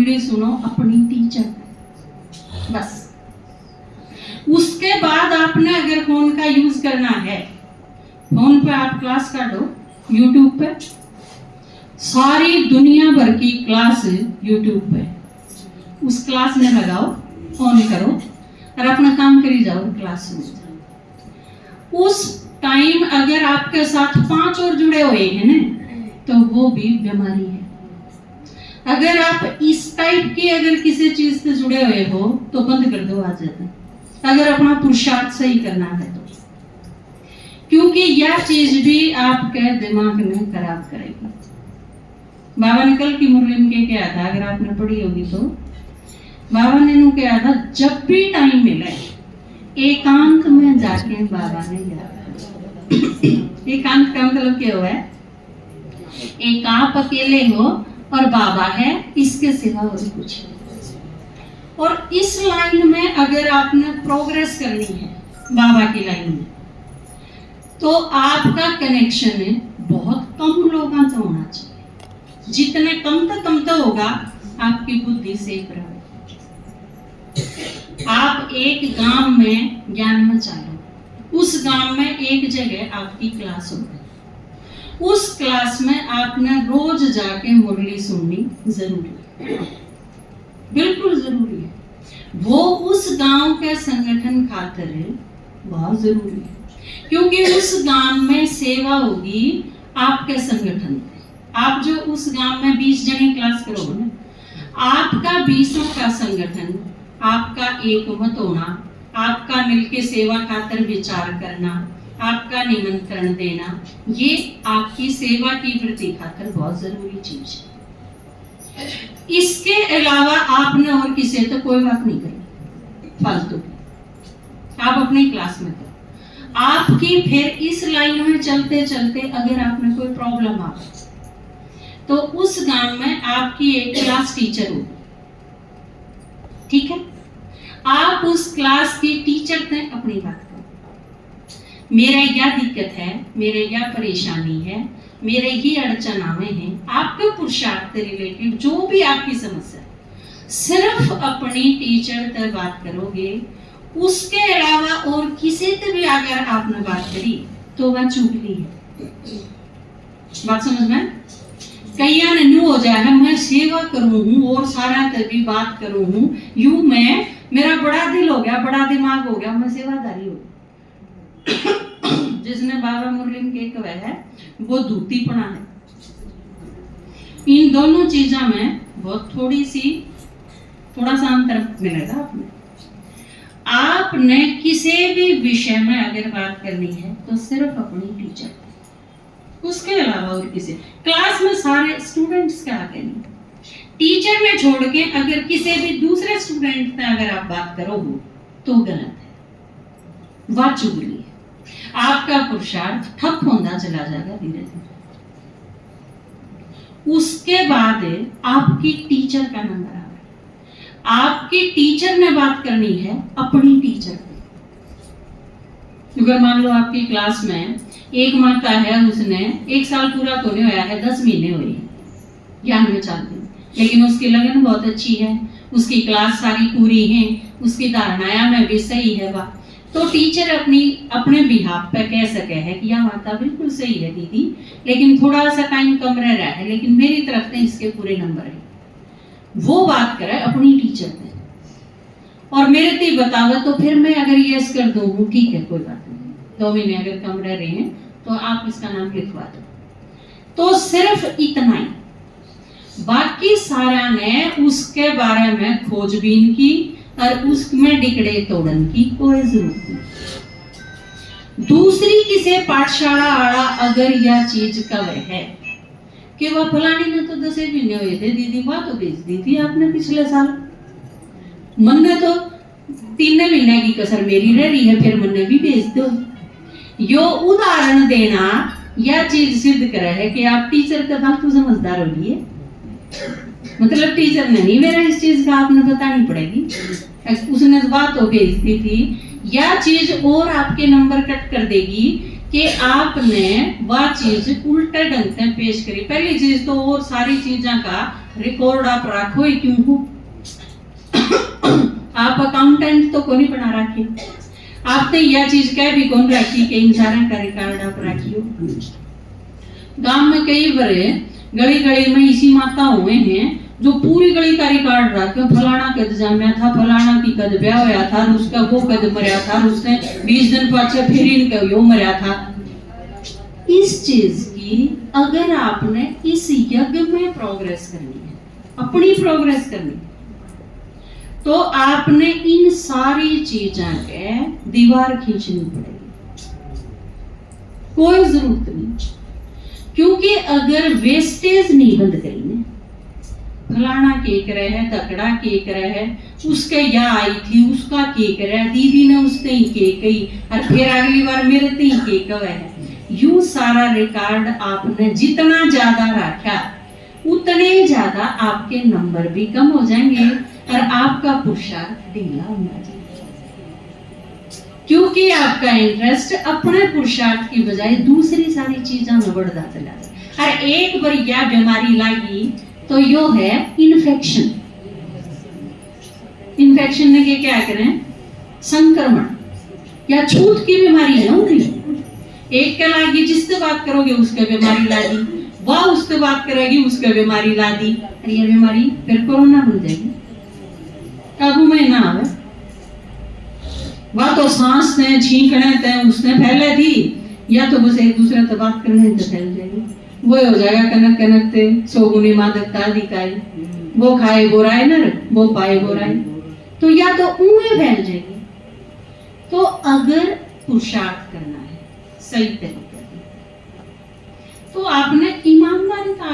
मुरली सुनो अपनी टीचर, बस। उसके बाद आपने अगर फोन का यूज करना है, फोन पे आप क्लास काटो, यूट्यूब पे सारी दुनिया भर की क्लास यूट्यूब पे, उस क्लास में लगाओ, ऑन करो और अपना काम करी जाओ क्लास में। उस टाइम अगर आपके साथ 5 और जुड़े हुए हैं ना, तो वो भी बीमारी है। अगर आप इस टाइप की अगर किसी चीज से जुड़े हुए हो तो बंद कर दो आज, अगर अपना पुरुषार्थ सही करना है तो, क्योंकि यह चीज भी आपके दिमाग में खराब करेगी। बाबा ने कल की मुरली में क्या था, अगर आपने पढ़ी होगी तो बाबा ने नु क्या था, जब भी टाइम मिले एकांत में जाके बाबा ने याद। एकांत का मतलब क्या हुआ है, एक आप अकेले हो और बाबा है, इसके सिवा और कुछ नहीं। और इस लाइन में अगर आपने प्रोग्रेस करनी है बाबा की लाइन में, तो आपका कनेक्शन बहुत कम लोगों से होना चाहिए। जितने कम तो होगा आपकी बुद्धि सेफ रहे। आप एक गांव में ज्ञान में चालो, उस गांव में एक जगह आपकी क्लास होगी, उस क्लास में आपने रोज जाके मुरली सुननी जरूरी है, बिल्कुल जरूरी है। वो उस गांव के संगठन खातिर बहुत जरूरी है, क्योंकि उस गांव में सेवा होगी आपके संगठन में। आप जो उस गांव में 20 जने क्लास करोगे ना, आपका 20 का संगठन, आपका एक मत होना, आपका मिलके सेवा खातिर विचार करना, आपका निमंत्रण देना, ये आपकी सेवा की वृद्धि खातिर बहुत जरूरी चीज है। इसके अलावा आपने और किसी तो कोई बात नहीं करी फालतू की, आप अपनी क्लास में करो। आपकी फिर इस लाइन में चलते चलते अगर आपने कोई प्रॉब्लम आ तो उस गांव में आपकी एक क्लास टीचर होगी, ठीक है? आप उस क्लास की टीचर से अपनी बात करो, मेरा क्या दिक्कत है, मेरे क्या परेशानी है, मेरे ही अड़चना में है, आपके पुरुषार्थ से रिलेटेड जो भी आपकी समस्या है, सिर्फ अपनी टीचर से बात करोगे। उसके अलावा और किसी से भी अगर आपने बात करी तो वह चुगली है। बात समझ में? कईया ने न्यू हो जाए है, मैं सेवा करूं हूं और सारा तभी बात करूं हूं, यूं मैं, मेरा बड़ा दिल हो गया, बड़ा दिमाग हो गया, मैं सेवादारी हो गई। जिसने बाबा मुरली के कहा है वो धूतीपना है। इन दोनों चीजों में बहुत थोड़ा सा अंतर मिलेगा। आपने किसी भी विषय में अगर बात करनी है तो सिर्फ अपनी टीचर, उसके अलावा और किसी क्लास में सारे स्टूडेंट्स का आगे नहीं, टीचर ने छोड़ के अगर किसी भी दूसरे स्टूडेंट से अगर आप बात करोगे तो गलत है, वह चुगली है। आपका पुरुषार्थ ठप होता चला जाएगा धीरे धीरे। उसके बाद आपकी टीचर का नंबर आ रहा है। आपकी टीचर ने बात करनी है अपनी टीचर से। अगर मान लो आपकी क्लास में एक माता है, उसने 1 साल पूरा तो नहीं होया है, 10 महीने हुए ज्ञान में चलते, लेकिन उसकी लगन बहुत अच्छी है, उसकी क्लास सारी पूरी है, उसकी धारणाएं में भी सही है वह, तो टीचर अपने बिहाफ पे कह सके है कि यह माता बिल्कुल सही है दीदी, लेकिन थोड़ा सा टाइम कम रह रहा है, लेकिन मेरी तरफ से इसके पूरे नंबर है। वो बात करे अपनी टीचर से और मेरे से बतावे तो फिर मैं अगर यस कर दूं, ठीक है कोई बात नहीं, 2 महीने अगर कम रह रहे हैं तो आप इसका नाम लिखवा दो, तो सिर्फ इतना ही। बाकी सारा ने उसके बारे में खोजबीन की और उसमें डिकड़े तोड़न की कोई जरूरत नहीं। दूसरी किसी पाठशाला आड़ा अगर यह चीज कवर है कि वह फलानी ने तो 10 महीने हुए थे दीदी, वह तो भेज दी थी आपने पिछले साल, मन ने तो 3 महीने की कसर मेरी रह रही है, फिर मन ने भी भेज दो। यो उदाहरण देना यह चीज सिद्ध करे है कि आप टीचर का फालतू समझदार हो लिए, मतलब टीचर ने नहीं, मेरा इस चीज का आपने बतानी पड़ेगी, उसने बात तो भेज दी थी। यह चीज और आपके नंबर कट कर देगी कि आपने वह चीज उल्टे ढंग से पेश करी। पहली चीज तो और सारी चीजों का रिकॉर्ड आप रखो ही क्यों हो? आप अकाउंटेंट तो कोई बना रखी, आपने यह चीज कह भी कौन रखी कि इन सारे का रिकॉर्ड आप रखियो। गांव में कई बड़े गली गली में इसी माता हुए हैं जो पूरी गली का रिकॉर्ड रखे, फलाना कद जन्मा था, फलाना की कद ब्याह होया था, उसका वो कद मरया था, उसने 20 दिन पाछे फिर इनका यो मरया था। इस चीज की अगर आपने इस यज्ञ में प्रोग्रेस करनी है, अपनी प्रोग्रेस करनी है, तो आपने इन सारी चीजों के दीवार खींचनी पड़ेगी, कोई जरूरत नहीं। क्योंकि अगर वेस्टेज नहीं बंद करी, फलाना के करे है, तकड़ा के करे है, उसके या आई थी, उसका के करे है, दीदी ने उसने ही के कही, और फिर अगली बार मेरे ते ही के कहे है। यू सारा रिकॉर्ड आपने जितना ज्यादा रखा उतने ज्यादा आपके नंबर भी कम हो जाएंगे और आपका पुरुषार्थ ढीला होना चाहिए। क्योंकि आपका इंटरेस्ट अपने पुरुषार्थ की बजाय दूसरी सारी चीजों में बढ़ता चला जाए। और एक बार यह बीमारी लगी तो यो है इन्फेक्शन। इन्फेक्शन ने क्या करें? संक्रमण या छूत की बीमारी है ना। एक के लागी जिससे बात करोगे उसके बीमारी लादी, वह उससे बात करेगी उसके बीमारी लादी, और ये बीमारी फिर कोरोना बन जाएगी, काबू में ना आवे। वह तो सांस ने छींकने थे उसने फैले थी, या तो बस एक दूसरे से बात करने से फैल जाएगी। वो हो जाएगा कनक कनक ते सोगुनी मादकता दिखाई, वो खाए बोराए न वो पाए बोराए, तो या तो ऊहे फैल जाएगी। तो अगर पुरुषार्थ करना है सही तरीके से, तो आपने ईमानदारी का